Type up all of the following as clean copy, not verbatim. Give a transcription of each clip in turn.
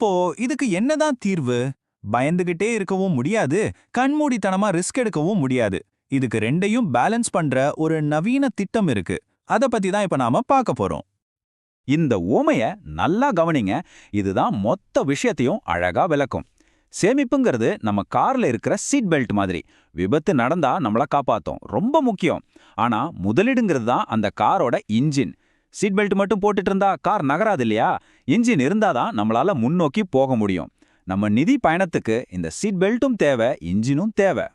அப்போ இதுக்கு என்னதான் தீர்வு? பயந்துகிட்டே இருக்கவும் முடியாது, கண்மூடித்தனமா ரிஸ்க் எடுக்கவும் முடியாது. இதுக்கு ரெண்டையும் பேலன்ஸ் பண்ற ஒரு நவீன திட்டம் இருக்கு. அத பத்தி தான் இப்ப நாம பார்க்க போறோம். இந்த ஊமைய நல்லா கவனிங்க. இதுதான் மொத்த விஷயத்தையும் அழகா விளக்கும். சேமிப்புங்கிறது நம்ம கார்ல இருக்கிற சீட் பெல்ட் மாதிரி. விபத்து நடந்தா நம்மள காப்பாத்தும், ரொம்ப முக்கியம். ஆனா முதலீடுங்கிறது தான் அந்த காரோட இன்ஜின். சீட் பெல்ட் மட்டும் போட்டுட்டு இருந்தா கார் நகராது இல்லையா? இன்ஜின் இருந்தாதான் நம்மளால முன்னோக்கி போக முடியும். நம்ம நிதி பயணத்துக்கு இந்த சீட் பெல்ட்டும் தேவை, இன்ஜினும் தேவை.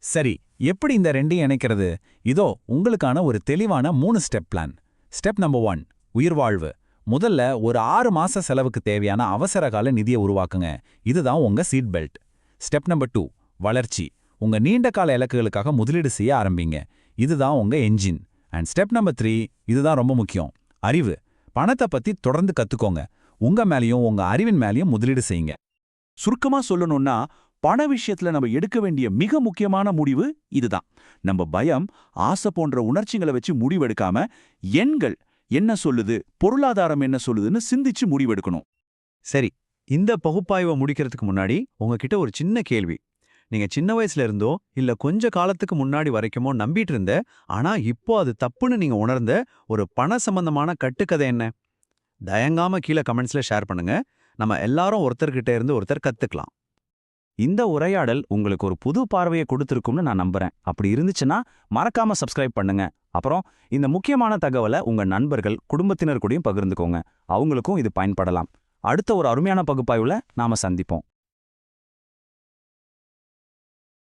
சரி, எப்படி இந்த ரெண்டையும் இணைக்கிறது? இதோ உங்களுக்கான ஒரு தெளிவான 3 ஸ்டெப் பிளான். Step number 1, உயிர்வாழ்வு. முதல்ல ஒரு 6 மாச செலவுக்கு தேவையான அவசரகால நிதியை உருவாக்குங்க. இதுதான் உங்க சீட் பெல்ட். ஸ்டெப் நம்பர் 2, வளர்ச்சி. உங்க நீண்ட கால இலக்குகளுக்காக முதலீடு செய்ய ஆரம்பிங்க. இதுதான் உங்க என்ஜின். அண்ட் ஸ்டெப் நம்பர் 3, இதுதான் ரொம்ப முக்கியம், அறிவு. பணத்தை பத்தி தொடர்ந்து கத்துக்கோங்க. உங்க மேலயும் உங்க அறிவின் மேலயும் முதலீடு செய்யுங்க. சுருக்கமா சொல்லணும்னா, பண விஷயத்துல நம்ம எடுக்க வேண்டிய மிக முக்கியமான முடிவு இதுதான். நம்ம பயம், ஆசை போன்ற உணர்ச்சிகளை வச்சு முடிவெடுக்காம, எண்கள் என்ன சொல்லுது, பொருளாதாரம் என்ன சொல்லுதுன்னு சிந்திச்சு முடிவெடுக்கணும். சரி, இந்த பகுப்பாய்வை முடிக்கிறதுக்கு முன்னாடி உங்ககிட்ட ஒரு சின்ன கேள்வி. நீங்க சின்ன வயசுல இருந்தோ இல்ல கொஞ்ச காலத்துக்கு முன்னாடி வரைக்குமோ நம்பிட்டு இருந்த, ஆனா இப்போ அது தப்புன்னு நீங்க உணர்ந்த ஒரு பண சம்பந்தமான கட்டுக்கதை என்ன? தயங்காம கீழே கமெண்ட்ஸ்ல ஷேர் பண்ணுங்க. நம்ம எல்லாரும் ஒருத்தர்கிட்ட இருந்து ஒருத்தர் கத்துக்கலாம். இந்த உரையாடல் உங்களுக்கு ஒரு புது பார்வையை கொடுத்திருக்கும்னு நான் நம்புறேன். அப்படி இருந்துச்சுன்னா மறக்காம சப்ஸ்கிரைப் பண்ணுங்க. அப்புறம் இந்த முக்கியமான தகவலை உங்க நண்பர்கள், குடும்பத்தினர் கூடயும் பகிர்ந்துக்கோங்க. அவங்களுக்கும் இது பயன்படலாம். அடுத்த ஒரு அருமையான பகுப்பாய்வுல நாம சந்திப்போம்.